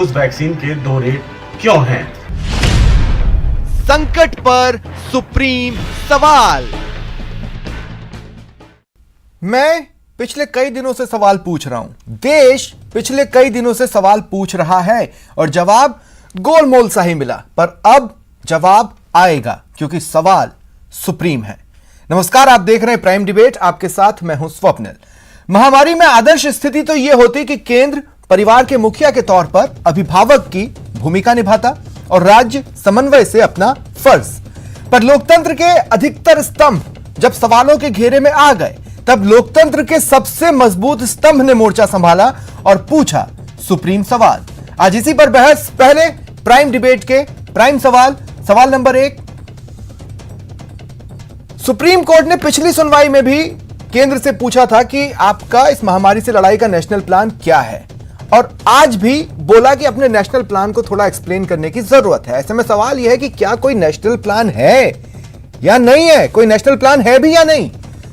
उस वैक्सीन के 2 रेट क्यों हैं? संकट पर सुप्रीम सवाल। मैं पिछले कई दिनों से सवाल पूछ रहा हूं, देश पिछले कई दिनों से सवाल पूछ रहा है और जवाब गोलमोल सा ही मिला, पर अब जवाब आएगा क्योंकि सवाल सुप्रीम है। नमस्कार, आप देख रहे हैं प्राइम डिबेट, आपके साथ मैं हूं स्वप्निल। महामारी में आदर्श स्थिति तो यह होती कि केंद्र परिवार के मुखिया के तौर पर अभिभावक की भूमिका निभाता और राज्य समन्वय से अपना फर्ज। पर लोकतंत्र के अधिकतर स्तंभ जब सवालों के घेरे में आ गए, तब लोकतंत्र के सबसे मजबूत स्तंभ ने मोर्चा संभाला और पूछा सुप्रीम सवाल। आज इसी पर बहस। पहले प्राइम डिबेट के प्राइम सवाल नंबर 1। सुप्रीम कोर्ट ने पिछली सुनवाई में भी केंद्र से पूछा था कि आपका इस महामारी से लड़ाई का नेशनल प्लान क्या है, और आज भी बोला कि अपने नेशनल प्लान को थोड़ा एक्सप्लेन करने की जरूरत है। ऐसे में सवाल यह है कि क्या कोई नेशनल प्लान है या नहीं है, कोई नेशनल प्लान है भी या नहीं।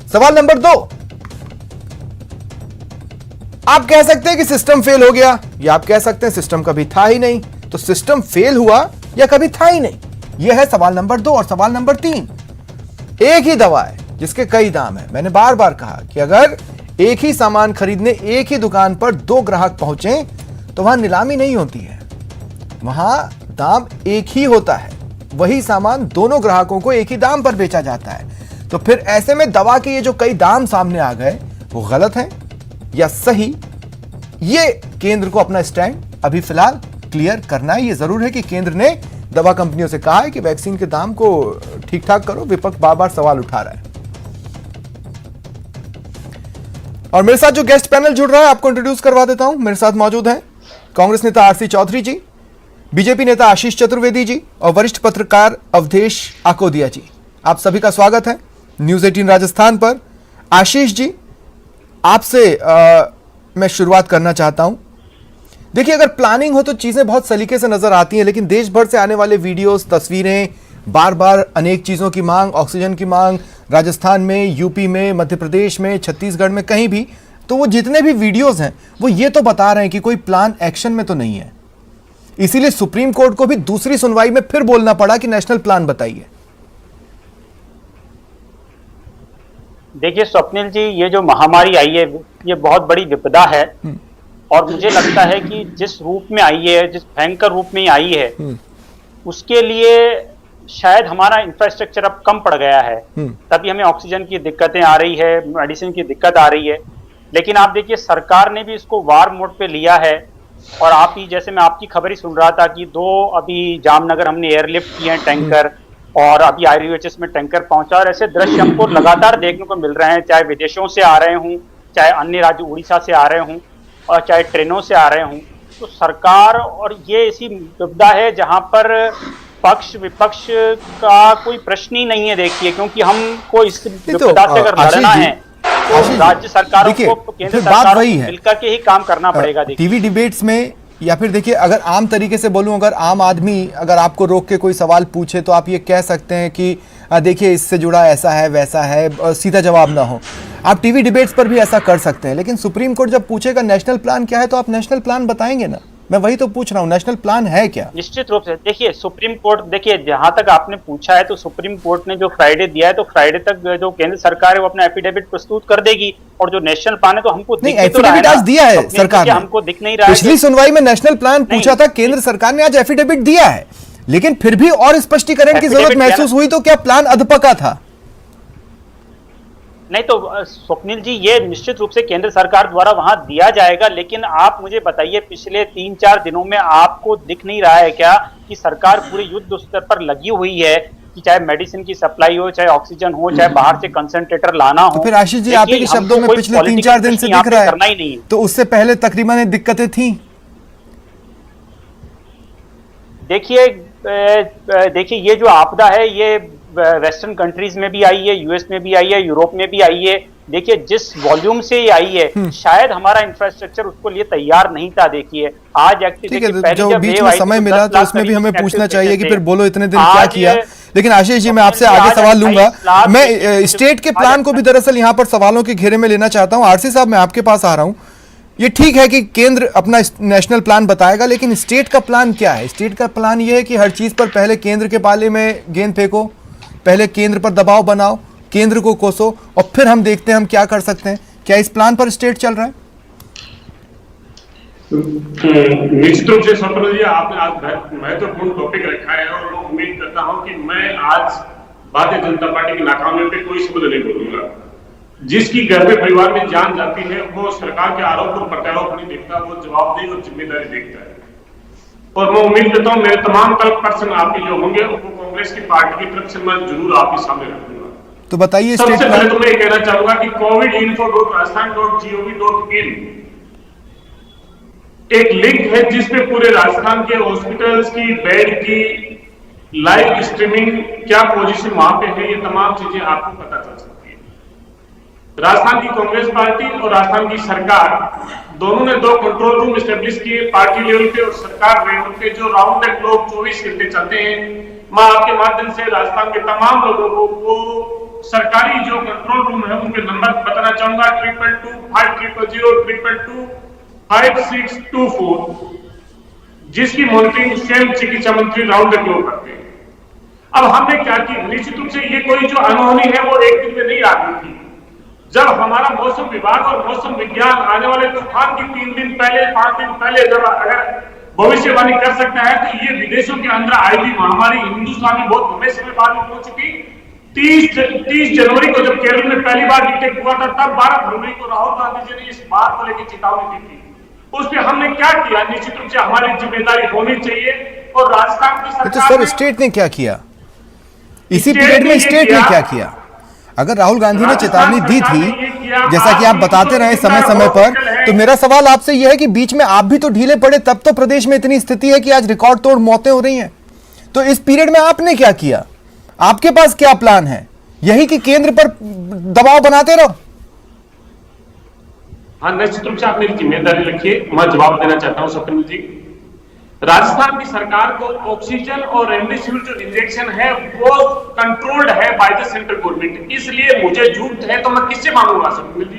सवाल नंबर 2, आप कह सकते हैं कि सिस्टम फेल हो गया, या आप कह सकते हैं सिस्टम कभी था ही नहीं। तो सिस्टम फेल हुआ या कभी था ही नहीं, यह है सवाल नंबर 2। और सवाल नंबर 3, एक ही दवा है जिसके कई दाम है। मैंने बार बार कहा कि अगर एक ही सामान खरीदने एक ही दुकान पर 2 ग्राहक पहुंचे तो वहां नीलामी नहीं होती है, वहां दाम एक ही होता है। वही सामान दोनों ग्राहकों को एक ही दाम पर बेचा जाता है। तो फिर ऐसे में दवा के ये जो कई दाम सामने आ गए, वो गलत है या सही, ये केंद्र को अपना स्टैंड अभी फिलहाल क्लियर करना है। ये जरूर है कि केंद्र ने दवा कंपनियों से कहा है कि वैक्सीन के दाम को ठीक ठाक करो। विपक्ष बार बार सवाल उठा रहा है। और मेरे साथ जो गेस्ट पैनल जुड़ रहा है, आपको इंट्रोड्यूस करवा देता हूं। मेरे साथ मौजूद हैं कांग्रेस नेता आरसी चौधरी जी, बीजेपी नेता आशीष चतुर्वेदी जी और वरिष्ठ पत्रकार अवधेश आकोदिया जी। आप सभी का स्वागत है न्यूज 18 राजस्थान पर। आशीष जी, आपसे मैं शुरुआत करना चाहता हूं। देखिए, अगर प्लानिंग हो तो चीजें बहुत सलीके से नजर आती हैं, लेकिन देश भर से आने वाले वीडियोस, तस्वीरें, बार बार अनेक चीजों की मांग, ऑक्सीजन की मांग, राजस्थान में, यूपी में, मध्य प्रदेश में, छत्तीसगढ़ में, कहीं भी, तो वो जितने भी वीडियोस हैं वो ये तो बता रहे हैं कि कोई प्लान एक्शन में तो नहीं है। इसीलिए सुप्रीम कोर्ट को भी दूसरी सुनवाई में फिर बोलना पड़ा कि नेशनल प्लान बताइए। देखिए स्वप्निल जी, ये जो महामारी आई है ये बहुत बड़ी विपदा है, और मुझे लगता है कि जिस रूप में आई है, जिस भयंकर रूप में आई है, उसके लिए शायद हमारा इंफ्रास्ट्रक्चर अब कम पड़ गया है, तभी हमें ऑक्सीजन की दिक्कतें आ रही है, मेडिसिन की दिक्कत आ रही है। लेकिन आप देखिए, सरकार ने भी इसको वार मोड पे लिया है। और आप ही जैसे मैं आपकी खबर ही सुन रहा था कि 2 अभी जामनगर हमने एयरलिफ्ट किए हैं टैंकर, और अभी IRUHS में टैंकर पहुंचा, और ऐसे दृश्य हमको लगातार देखने को मिल रहे हैं, चाहे विदेशों से आ रहे हों, चाहे अन्य राज्य उड़ीसा से आ रहे हों, और चाहे ट्रेनों से आ रहे हों। तो सरकार, और ये ऐसी विपदा है जहां पर पक्ष विपक्ष का कोई प्रश्न ही नहीं है। देखिए, क्योंकि हमको इस विपदा से अगर लड़ना है तो राज्य सरकारों को, केंद्र सरकारों को मिलकर के ही काम करना पड़ेगा। टीवी डिबेट्स में, या फिर देखिए, अगर आम तरीके से बोलूं, अगर आम आदमी अगर आपको रोक के कोई सवाल पूछे तो आप ये कह सकते हैं कि देखिए इससे जुड़ा ऐसा है वैसा है, और सीधा जवाब ना हो। आप टीवी डिबेट्स पर भी ऐसा कर सकते हैं, लेकिन सुप्रीम कोर्ट जब पूछेगा नेशनल प्लान क्या है, तो आप नेशनल प्लान बताएंगे ना। मैं वही तो पूछ रहा हूँ, नेशनल प्लान है क्या? निश्चित रूप से देखिए, सुप्रीम कोर्ट, देखिए जहां तक आपने पूछा है, तो सुप्रीम कोर्ट ने जो फ्राइडे दिया है, तो फ्राइडे तक जो केंद्र सरकार है वो अपना एफिडेविट प्रस्तुत कर देगी। और जो नेशनल प्लान है तो हमको दिख तो रहा है, आज दिया है सरकार ने, हमको दिख नहीं रहा है। पिछली सुनवाई में नेशनल प्लान पूछा था केंद्र सरकार ने, आज एफिडेविट दिया है, लेकिन फिर भी और स्पष्टीकरण की जरूरत महसूस हुई। तो क्या प्लान अधपका था? नहीं तो स्वप्निल जी, ये निश्चित रूप से केंद्र सरकार द्वारा वहां दिया जाएगा, लेकिन आप मुझे बताइए, पिछले 3-4 दिनों में आपको दिख नहीं रहा है क्या कि सरकार पूरे युद्ध स्तर पर लगी हुई है, कि चाहे मेडिसिन की सप्लाई हो, चाहे ऑक्सीजन हो, चाहे बाहर से कंसंट्रेटर लाना हो। तो फिर आशीष जी, आप ही के शब्दों में पिछले 3-4 दिन से दिख रहा है, करना ही नहीं। तो उससे पहले तकरीबन दिक्कतें थी। देखिए ये जो आपदा है, ये वेस्टर्न कंट्रीज में भी आई है, यूएस में भी आई है, यूरोप में भी आई है। देखिए, जिस वॉल्यूम से ये आई है, शायद हमारा इंफ्रास्ट्रक्चर उसको लिए तैयार नहीं था। देखिए आज एक्चुअली जो बीच में समय मिला, तो उसमें भी हमें पूछना चाहिए कि फिर बोलो इतने दिन क्या किया। लेकिन आशीष जी, मैं आपसे आगे सवाल लूंगा। मैं स्टेट के प्लान को भी दरअसल यहाँ पर सवालों के घेरे में लेना चाहता हूँ। आरसी साहब, मैं आपके पास आ रहा हूँ। ये ठीक है कि केंद्र अपना नेशनल प्लान बताएगा, लेकिन स्टेट का प्लान क्या है? स्टेट का प्लान ये है कि हर चीज पर पहले केंद्र के पाले में गेंद फेंको, पहले केंद्र पर दबाव बनाओ, केंद्र को कोसो, और फिर हम देखते हैं हम क्या कर सकते हैं। क्या इस प्लान पर स्टेट चल रहा है? निश्चित रूप से स्वप्न जी, आपने आज महत्वपूर्ण टॉपिक रखा है और मैं उम्मीद करता हूं कि मैं आज भारतीय जनता पार्टी की नाकामी पे कोई शब्द नहीं बोलूंगा। जिसकी घर में परिवार में जान जाती है वो सरकार के आरोप और प्रत्यारोप नहीं देखता, वो जवाबदेही और जिम्मेदारी देखता है। और मैं उम्मीद करता हूँ मेरे तमाम पर्सन आपके जो होंगे वो कांग्रेस की पार्टी की तरफ से मैं जरूर आपके सामने रखूंगा। तो बताइए। सबसे पहले तो मैं ये कहना चाहूंगा कि covidinfo.rajasthan.gov.in एक लिंक है जिसपे पूरे राजस्थान के हॉस्पिटल्स की बेड की लाइव स्ट्रीमिंग, क्या पोजीशन वहां पे है, ये तमाम चीजें आपको पता चल सकती है। राजस्थान की कांग्रेस पार्टी और राजस्थान की सरकार दोनों ने 2 कंट्रोल रूम एस्टेब्लिश किए, पार्टी लेवल पे और सरकार लेवल पे, जो राउंड द क्लॉक 24 घंटे चलते हैं। मैं आपके माध्यम से राजस्थान के तमाम लोगों को वो सरकारी जो कंट्रोल रूम है उनके नंबर बताना चाहूंगा, 222500-500-5624, जिसकी मॉनिटरिंग स्वयं चिकित्सा मंत्री राउंड द क्लॉक करते हैं। अब हमने क्या किया, निश्चित रूप से ये कोई जो अनहोनी है वो एक दिन में नहीं आ गई थी। जब हमारा मौसम विभाग और मौसम विज्ञान आने वाले तूफान की 3 दिन पहले 5 दिन पहले जब अगर भविष्यवाणी कर सकता है तो ये विदेशों के अंदर आई हुई महामारी हिंदुस्तान में बहुत लंबे समय बाद में पहुंची थी। 30 जनवरी को जब केरल में पहली बार डिटेक्ट हुआ था, तब 12 फरवरी को राहुल गांधी जी ने इस बात को लेकर चेतावनी दी थी। उस पर हमने क्या किया, निश्चित रूप से हमारी जिम्मेदारी होनी चाहिए। और राजस्थान की सरकार, तो सर स्टेट ने क्या किया इसी पीरियड में? स्टेट ने क्या किया? अगर राहुल गांधी ने चेतावनी दी थी, जैसा कि आप बताते रहे समय समय पर, तो मेरा सवाल आपसे यह है कि बीच में आप भी तो ढीले पड़े, तब तो प्रदेश में इतनी स्थिति है कि आज रिकॉर्ड तोड़ मौतें हो रही हैं। तो इस पीरियड में आपने क्या किया? आपके पास क्या प्लान है? यही कि केंद्र पर दबाव बनाते रहो? हाँ, निश्चित रूप से आप मेरी जिम्मेदारी रखिए, मैं जवाब देना चाहता हूं स्वप्निल जी। राजस्थान की सरकार को ऑक्सीजन और रेमडेसिविर जो इंजेक्शन है वो कंट्रोल्ड है बाय द सेंट्रल गवर्नमेंट, इसलिए मुझे जरूरत है तो मैं किससे मांगूंगा स्वप्निल जी?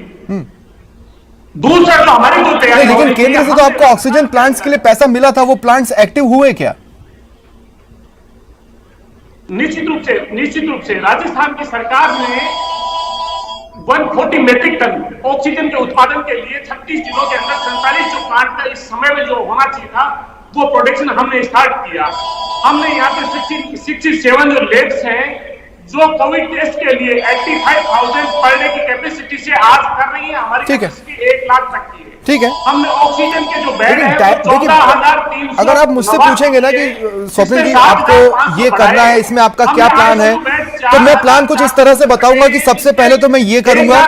दूसरा जो हमारी जो तैयारी, लेकिन केंद्र से तो आपको ऑक्सीजन प्लांट्स के लिए पैसा मिला था, वो प्लांट्स एक्टिव हुए क्या? निश्चित रूप से राजस्थान की सरकार ने 140 मेट्रिक टन ऑक्सीजन के उत्पादन के लिए 36 दिनों के अंदर 47 जो प्लांट का इस समय में जो होना चाहिए था वो प्रोडक्शन हमने स्टार्ट किया। हमने यहाँ पे 67 जो लेब्स हैं जो कोविड टेस्ट के लिए 85,000 पर डे की कैपेसिटी से आज कर रही है, हमारी कैपेसिटी 1 लाख तक की है। ठीक है, हमने ऑक्सीजन के जो बेड है 14,300। अगर आप मुझसे पूछेंगे ना कि स्वप्निल जी आपको ये करना है, इसमें आपका क्या प्लान है, तो मैं प्लान कुछ इस तरह से बताऊंगा कि सबसे पहले तो मैं ये करूंगा,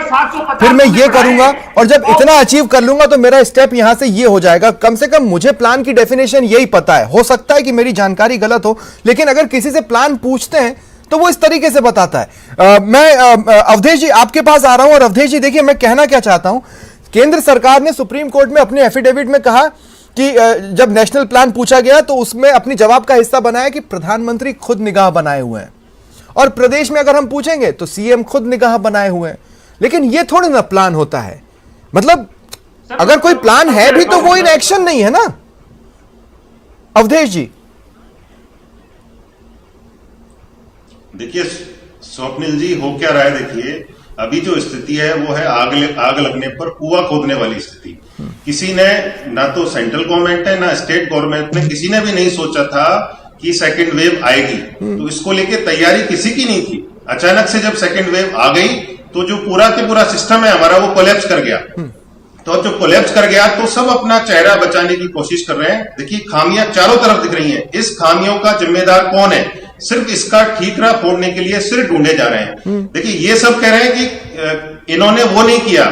फिर मैं ये करूंगा, और जब इतना अचीव कर लूंगा तो मेरा स्टेप यहां से ये हो जाएगा। कम से कम मुझे प्लान की डेफिनेशन यही पता है। हो सकता है कि मेरी जानकारी गलत हो, लेकिन अगर किसी से प्लान पूछते हैं तो वो इस तरीके से बताता है। मैं अवधेश जी आपके पास आ रहा हूं। और अवधेश जी देखिए, मैं कहना क्या चाहता हूं, केंद्र सरकार ने सुप्रीम कोर्ट में अपने एफिडेविट में कहा कि जब नेशनल प्लान पूछा गया तो उसमें अपनी जवाब का हिस्सा बनाया कि प्रधानमंत्री खुद निगाह बनाए हुए हैं, और प्रदेश में अगर हम पूछेंगे तो सीएम खुद निगाह बनाए हुए हैं। लेकिन ये थोड़ी ना प्लान होता है। मतलब अगर कोई प्लान है भी तो वो इन एक्शन नहीं है ना अवधेश जी? देखिए स्वप्निल जी, हो क्या रहा है, देखिए अभी जो स्थिति है वो है आग लगने पर कुआं खोदने वाली स्थिति। किसी ने, ना तो सेंट्रल गवर्नमेंट है ना स्टेट गवर्नमेंट ने, किसी ने भी नहीं सोचा था कि सेकंड वेव आएगी। तो इसको लेके तैयारी किसी की नहीं थी। अचानक से जब सेकंड वेव आ गई तो जो पूरा के पूरा सिस्टम है हमारा वो कोलैप्स कर गया। तो जब कोलैप्स कर गया तो सब अपना चेहरा बचाने की कोशिश कर रहे हैं। देखिए खामियां चारों तरफ दिख रही हैं। इस खामियों का जिम्मेदार कौन है? सिर्फ इसका ठीकरा फोड़ने के लिए सिर ढूंढे जा रहे हैं। देखिए ये सब कह रहे हैं कि इन्होंने वो नहीं किया,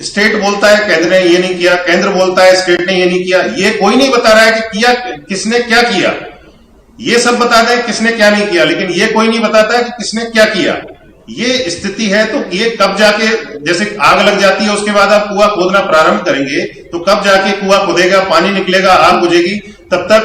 स्टेट बोलता है केंद्र ने ये नहीं किया, केंद्र बोलता है स्टेट ने ये नहीं किया। ये कोई नहीं बता रहा है कि किया किसने क्या किया। ये सब बता दें किसने क्या नहीं किया, लेकिन ये कोई नहीं बताता है कि किसने क्या किया। ये स्थिति है तो ये कब जाके, जैसे आग लग जाती है उसके बाद आप कुआं खोदना प्रारंभ करेंगे तो कब जाके कुआं खुदेगा, पानी निकलेगा, आग बुझेगी, तब तक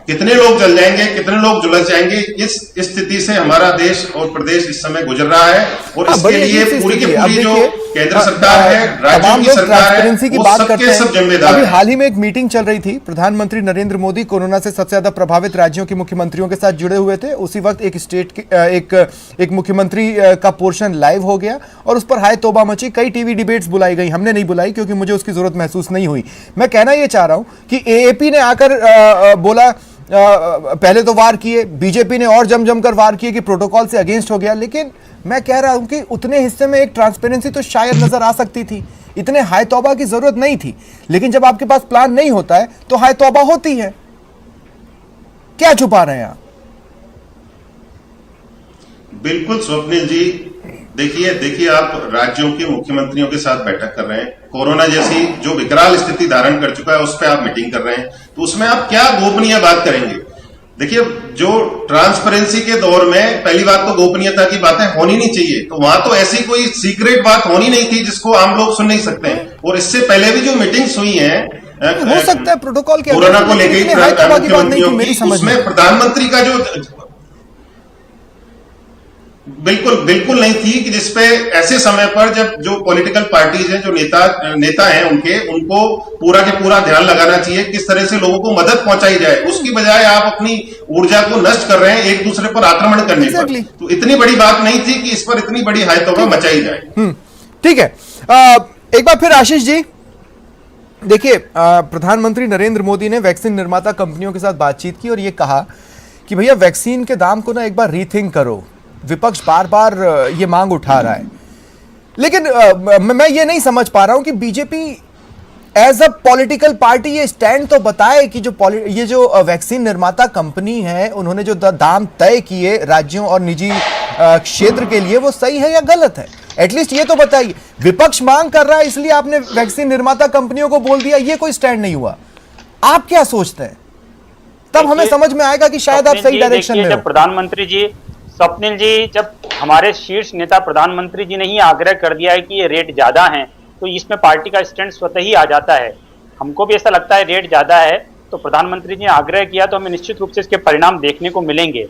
कितने लोग जल जाएंगे, कितने लोग झुलस जाएंगे, इस स्थिति से हमारा देश और प्रदेश इस समय गुजर रहा है। और इसके लिए पूरी की पूरी जो केंद्र सरकार है, राज्यों की सरकार है, वो सबके सब जिम्मेदार अभी हैं। हाल ही में एक मीटिंग चल रही थी, प्रधानमंत्री नरेंद्र मोदी कोरोना से सबसे ज्यादा प्रभावित राज्यों के मुख्यमंत्रियों के साथ जुड़े हुए थे। उसी वक्त एक मुख्यमंत्री का पोर्शन लाइव हो गया और उस पर हाय तौबा मची। कई टीवी डिबेट्स बुलाई गई, हमने नहीं बुलाई क्योंकि मुझे उसकी जरूरत महसूस नहीं हुई। मैं कहना यह चाह रहा हूं कि एएपी ने आकर बोला, पहले तो वार किए, बीजेपी ने और जम कर वार किए कि प्रोटोकॉल से अगेंस्ट हो गया, लेकिन मैं कह रहा हूं कि उतने हिस्से में एक ट्रांसपेरेंसी तो शायद नजर आ सकती थी। इतने हाय तौबा की जरूरत नहीं थी, लेकिन जब आपके पास प्लान नहीं होता है तो हाय तौबा होती है। क्या छुपा रहे हैं आप? बिल्कुल स्वप्निल जी, देखिए आप राज्यों के मुख्यमंत्रियों के साथ बैठक कर रहे हैं, कोरोना जैसी जो विकराल स्थिति धारण कर चुका है उस पर आप मीटिंग कर रहे हैं, तो उसमें आप क्या गोपनीय बात करेंगे? देखिए, जो ट्रांसपेरेंसी के दौर में पहली बात तो गोपनीयता की बातें होनी नहीं चाहिए, तो वहां तो ऐसी कोई सीक्रेट बात होनी नहीं थी जिसको आम लोग सुन नहीं सकते हैं। और इससे पहले भी जो मीटिंग्स हुई हैं, हो सकता है प्रोटोकॉल के कोरोना को लेकर मुख्यमंत्रियों की, समझ में उसमें प्रधानमंत्री का जो बिल्कुल नहीं थी कि जिसपे ऐसे समय पर जब जो पॉलिटिकल पार्टीज हैं, जो नेता हैं उनको पूरा के पूरा ध्यान लगाना चाहिए किस तरह से लोगों को मदद पहुंचाई जाए। उसकी बजाय आप अपनी ऊर्जा को नष्ट कर रहे हैं एक दूसरे पर आक्रमण करने पर। तो इतनी बड़ी बात नहीं थी कि इस पर इतनी बड़ी हाय तौबा मचाई जाए। ठीक है, एक बार फिर आशीष जी, देखिए प्रधानमंत्री नरेंद्र मोदी ने वैक्सीन निर्माता कंपनियों के साथ बातचीत की और यह कहा कि भैया वैक्सीन के दाम को ना एक बार रीथिंक करो। विपक्ष बार बार ये मांग उठा रहा है, लेकिन मैं ये नहीं समझ पा रहा हूं कि BJP as a political party ये स्टैंड तो बताए कि ये जो वैक्सीन निर्माता कंपनी है उन्होंने जो दाम तय किए राज्यों और निजी क्षेत्र के लिए वो सही है या गलत है। एटलीस्ट ये तो बताइए। विपक्ष मांग कर रहा है इसलिए आपने वैक्सीन निर्माता कंपनियों को बोल दिया, ये कोई स्टैंड नहीं हुआ। आप क्या सोचते हैं? तब हमें समझ में आएगा कि शायद आप सही डायरेक्शन में हो। प्रधानमंत्री जी, स्वप्निल जी, जब हमारे शीर्ष नेता प्रधानमंत्री जी ने ही आग्रह कर दिया है कि ये रेट ज्यादा हैं, तो इसमें पार्टी का स्टैंड स्वतः ही आ जाता है। हमको भी ऐसा लगता है रेट ज्यादा है, तो प्रधानमंत्री जी ने आग्रह किया तो हमें निश्चित रूप से इसके परिणाम देखने को मिलेंगे।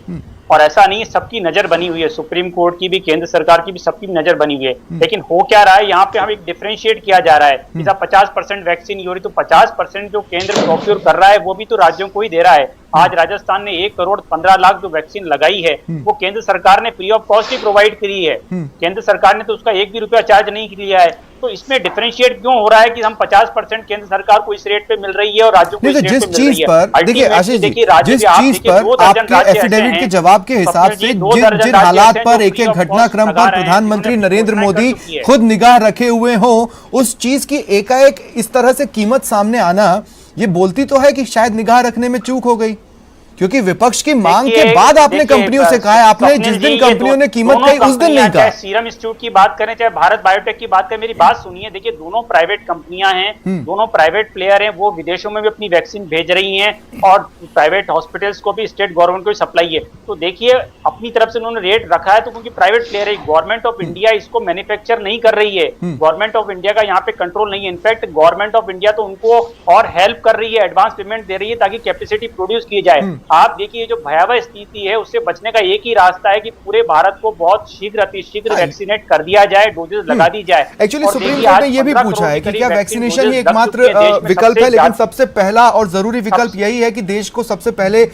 और ऐसा नहीं है, सबकी नजर बनी हुई है, सुप्रीम कोर्ट की भी, केंद्र सरकार की भी, सबकी नजर बनी हुई है। लेकिन हो क्या रहा है, यहाँ पे हम एक डिफरेंशिएट किया जा रहा है कि 50% वैक्सीन हो रही, तो 50% जो केंद्र प्रोक्योर कर रहा है वो भी तो राज्यों को ही दे रहा है। आज राजस्थान ने 1,15,00,000 जो वैक्सीन लगाई है वो केंद्र सरकार ने free of cost he provide करी है। केंद्र सरकार ने तो उसका 1 भी रुपया चार्ज नहीं किया है। तो इसमें डिफरेंशिएट क्यों हो रहा है कि हम 50% केंद्र सरकार को इस रेट पे मिल रही है और राज्यों को इस रेट पे मिल रही है। देखिए आशीष जी, जिस चीज पर आपके एफिडेविट के जवाब के हिसाब से जिन हालात पर एक एक घटनाक्रम पर प्रधानमंत्री नरेंद्र मोदी खुद निगाह रखे हुए हो, उस चीज की एकाएक इस तरह से कीमत सामने आना ये बोलती तो है कि शायद निगाह रखने में चूक हो गई, क्योंकि विपक्ष की मांग के बाद आपने कंपनियों से कहा है, आपने जिस दिन कंपनियों ने कीमत कही उस दिन नहीं कहा। सीरम इंस्टीट्यूट की बात करें चाहे भारत बायोटेक की बात करें, मेरी बात सुनिए। देखिए, दोनों प्राइवेट कंपनियां हैं, दोनों प्राइवेट प्लेयर हैं, वो विदेशों में भी अपनी वैक्सीन भेज रही हैं और प्राइवेट हॉस्पिटल्स को भी, स्टेट गवर्नमेंट को भी सप्लाई है। तो देखिए, अपनी तरफ से उन्होंने रेट रखा है तो क्योंकि प्राइवेट प्लेयर है, गवर्नमेंट ऑफ इंडिया इसको मैन्युफैक्चर नहीं कर रही है, गवर्नमेंट ऑफ इंडिया का यहाँ पे कंट्रोल नहीं है। इनफैक्ट गवर्नमेंट ऑफ इंडिया तो उनको और हेल्प कर रही है, एडवांस पेमेंट दे रही है ताकि कैपेसिटी प्रोड्यूस की जाए। आप देखिए, जो भयावह स्थिति है उससे बचने का एक ही रास्ता है कि पूरे भारत को बहुत शीघ्र अतिशीघ्र वैक्सीनेट कर दिया जाए, डोजेस लगा दी जाए। एक्चुअली सुप्रीम कोर्ट ने यह भी पूछा है कि क्या वैक्सीनेशन ही एकमात्र विकल्प है, लेकिन सबसे पहला और जरूरी विकल्प यही है कि देश को सबसे पहले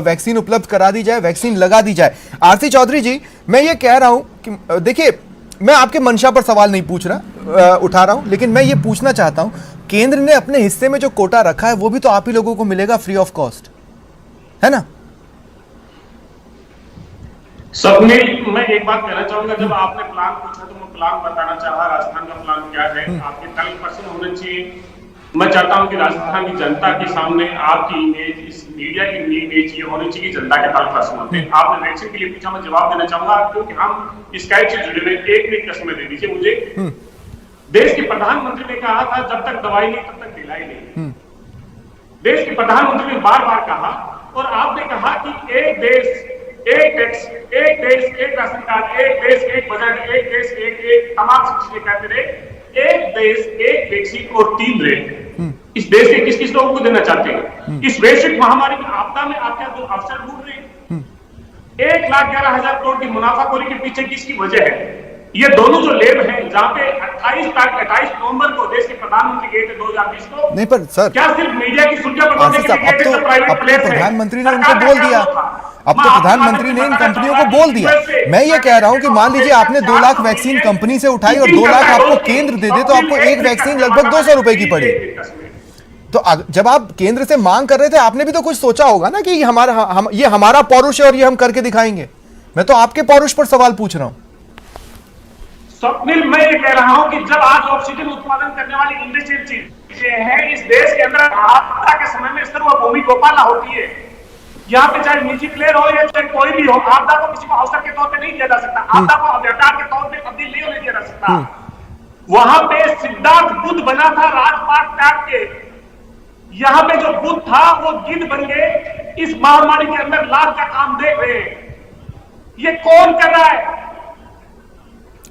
वैक्सीन उपलब्ध करा दी जाए, वैक्सीन लगा दी जाए। आरसी चौधरी जी, मैं ये कह रहा हूं कि देखिए, मैं आपके मंशा पर सवाल नहीं पूछ रहा, उठा रहा हूं, लेकिन मैं ये पूछना चाहता हूं, केंद्र ने अपने हिस्से में जो कोटा रखा है वो भी तो आप ही लोगों को मिलेगा फ्री ऑफ कॉस्ट, है ना? स्वप्निल, मैं एक बात कहना चाहूंगा, जब आपने प्लान पूछा तो मैं प्लान बताना चाहा, राजस्थान का प्लान क्या है। आपके कल पर्सन होने चाहिए। मैं चाहता हूं कि राजस्थान की जनता के सामने आपकी इमेज, इस मीडिया की इमेज ये होनी चाहिए कि जनता के कल पर्सन होते हैं। आपने वैक्सीन के लिए पूछा, मैं जवाब देना चाहूंगा क्योंकि हम स्काइप से जुड़े हुए। एक मिनट का समय दे दीजिए मुझे। देश के प्रधानमंत्री ने कहा था जब तक दवाई नहीं तब तक ढिलाई नहीं। देश के प्रधानमंत्री ने बार बार कहा और आपने कहा कि एक देश एक टैक्स, एक देश एक राशन कार्ड, एक देश एक बजट, एक देश एक तमाम चीजें कहते रहे, एक देश एक वैक्सीन और 3 रेट। इस देश के किस किस लोगों को देना चाहते हैं? इस वैश्विक महामारी की आपदा में आप क्या दो अवसर ढूंढ रहे हैं? 1,11,000 करोड़ की मुनाफाखोरी के पीछे किसकी वजह है? ये दोनों जो लेब हैं, जहां पे 28 नवंबर को देश के प्रधानमंत्री गए थे 2020 को, नहीं पर सर, क्या सिर्फ मीडिया की सुर्खियां बनाने के लिए गए थे? सब प्राइवेट प्लेस है। प्रधानमंत्री ने उनको बोल दिया, अब तो प्रधानमंत्री ने इन कंपनियों को बोल दिया। मैं ये कह रहा हूं कि मान लीजिए आपने 2 लाख वैक्सीन कंपनी से उठाई और 2 लाख आपको केंद्र दे दे, तो आपको एक वैक्सीन लगभग 200 रुपए की पड़ी। तो जब आप केंद्र से मांग कर रहे थे, आपने भी तो कुछ सोचा होगा ना कि ये हमारा पौरुष है और ये हम करके दिखाएंगे। मैं तो आपके पौरुष पर सवाल पूछ रहा हूं। स्वप्निल, मैं ये कह रहा हूं कि जब आज ऑक्सीजन उत्पादन करने वाली इंडस्ट्रियल चीजें हैं इस देश के अंदर, आपदा के समय में सर्वभूमि गोपाला होती है। यहाँ पे चाहे निजी प्लेयर हो या चाहे कोई भी हो, आपदा को किसी को अवसर के तौर पे नहीं दिया जा सकता, आपदा को व्यापार के तौर पे तब्दील नहीं होने दिया जा सकता। वहां पे सिद्धार्थ बुद्ध बना था राजपाट त्याग के, यहाँ पे जो बुद्ध था वो गिद्ध बन गए। इस महामारी के अंदर लाभ का काम देख रहे हैं, ये कौन कर रहा है?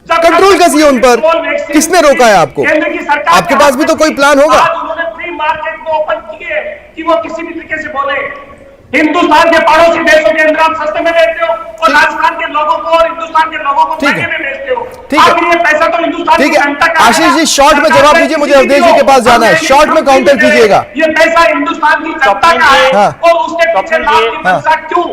कंट्रोल कैसी है उन पर? किसने रोका है आपको? केंद्र की सरकार, आपके पास भी तो कोई प्लान होगा। आज उन्होंने फ्री मार्केट को ओपन किए कि वो किसी भी तरीके से बोले। हिंदुस्तान के पड़ोसी देशों के अंदर आप सस्ते में बेचते हो और राजस्थान के लोगों को और हिंदुस्तान के लोगों को महंगे में बेचते हो। ठीक है, आखिर ये पैसा तो हिंदुस्तान की जनता का है। आशीष जी, शॉर्ट में जवाब दीजिए, मुझे अवधेश जी के पास जाना है। शॉर्ट में काउंटर कीजिएगा। ये पैसा हिंदुस्तान की जनता का है और उसके पीछे लाभ की मंशा क्यों?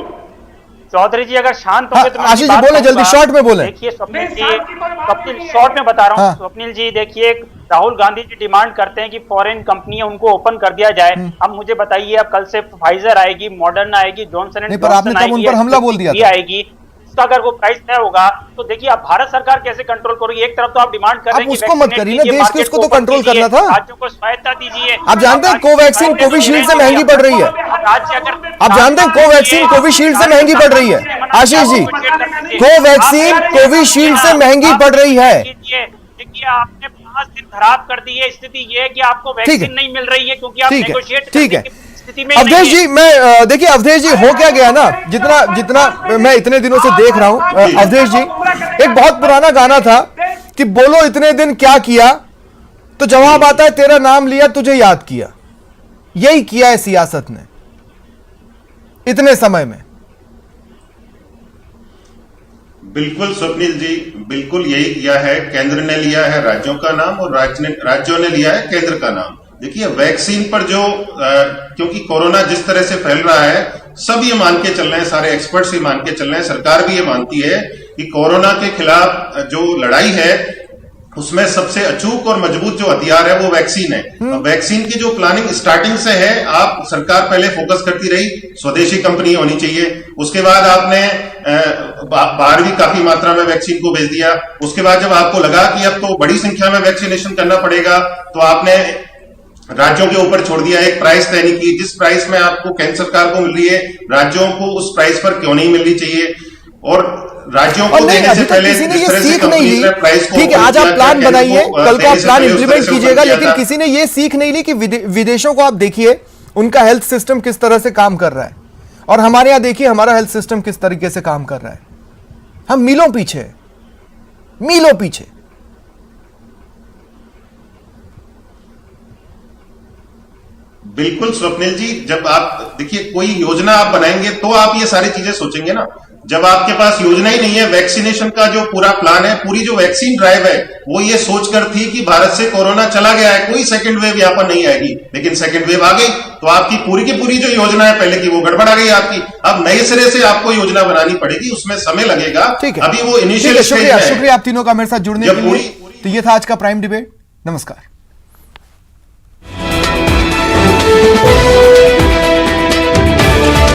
चौधरी जी अगर शांत होंगे तो मैं आशीष जी बोले, जल्दी शॉर्ट में बोले। देखिए स्वप्निल जी, शॉर्ट में बता रहा हूँ स्वप्निल जी, देखिए राहुल गांधी जी डिमांड करते हैं कि फॉरेन कंपनियां उनको ओपन कर दिया जाए। अब मुझे बताइए, अब कल से फाइजर आएगी, मॉडर्ना आएगी, जॉनसन एंड जॉनसन आएगी, उन पर हमला बोल दिया था। आएगी, इसका अगर वो प्राइस तय होगा तो देखिए अब भारत सरकार कैसे कंट्रोल करोगी? एक तरफ तो आप डिमांड कर रहे हैं कि उसको मत करिए ना, देश के उसको तो कंट्रोल करना था। राज्यों को स्वायत्ता दीजिए। आप जानते हैं कोवैक्सीन कोविशील्ड से महंगी पड़ रही है। आप जानते हैं कोवैक्सीन कोविशील्ड से महंगी पड़ रही है। आशीष जी, कोवैक्सीन कोविशील्ड से महंगी पड़ रही है। देखिए आपने 5 दिन खराब कर दी है। स्थिति ये है कि आपको वैक्सीन नहीं मिल रही है क्योंकि आप नेगोशिएट करने की स्थिति में नहीं है। अवधेश जी, मैं देखिए अवधेश जी, हो क्या गया ना, जितना मैं इतने दिनों से देख रहा हूं अवधेश जी, एक बहुत पुराना गाना था कि बोलो इतने दिन क्या किया, तो जवाब आता है तेरा नाम लिया तुझे याद किया। यही किया है सियासत ने इतने समय में। बिल्कुल स्वप्निल जी, बिल्कुल यही किया है। केंद्र ने लिया है राज्यों का नाम और राज्यों ने लिया है केंद्र का नाम। देखिए वैक्सीन पर जो क्योंकि कोरोना जिस तरह से फैल रहा है, सब ये मान के चल रहे हैं, सारे एक्सपर्ट्स ये मान के चल रहे हैं, सरकार भी ये मानती है कि कोरोना के खिलाफ जो लड़ाई है उसमें सबसे अचूक और मजबूत जो हथियार है वो वैक्सीन है। वैक्सीन की जो प्लानिंग स्टार्टिंग से है, आप सरकार पहले फोकस करती रही स्वदेशी कंपनी होनी चाहिए, उसके बाद आपने बाहर भी काफी मात्रा में वैक्सीन को भेज दिया। उसके बाद जब आपको लगा कि अब तो बड़ी संख्या में वैक्सीनेशन करना पड़ेगा, तो आपने राज्यों के ऊपर छोड़ दिया, एक प्राइस तय नहीं की। जिस प्राइस में आपको केंद्र सरकार को मिल रही है, राज्यों को उस प्राइस पर क्यों नहीं मिलनी चाहिए? और राज्यों को देने से पहले किसी ने ये सीख नहीं ली। ठीक है, आज आप प्लान बनाइए, कल को आप प्लान इंप्लीमेंट कीजिएगा, लेकिन किसी ने ये सीख नहीं ली कि विदेशों को आप देखिए उनका हेल्थ सिस्टम किस तरह से काम कर रहा है, और हमारे यहां देखिए हमारा हेल्थ सिस्टम किस तरीके से काम कर रहा है। हम मीलों पीछे, मीलों पीछे। बिल्कुल स्वप्निल जी, जब आप देखिए कोई योजना आप बनाएंगे तो आप ये सारी चीजें सोचेंगे ना। जब आपके पास योजना ही नहीं है, वैक्सीनेशन का जो पूरा प्लान है, पूरी जो वैक्सीन ड्राइव है वो ये सोचकर थी कि भारत से कोरोना चला गया है, कोई सेकंड वेव यहाँ पर नहीं आएगी, लेकिन सेकंड वेव आ गई, तो आपकी पूरी की पूरी जो योजना है पहले की वो गड़बड़ा गई आपकी। अब नए सिरे से आपको योजना बनानी पड़ेगी, उसमें समय लगेगा। अभी वो इनिशियल स्टेज है। शुक्रिया आप तीनों का मेरे साथ जुड़ने के लिए। तो ये था आज का प्राइम डिबेट। नमस्कार।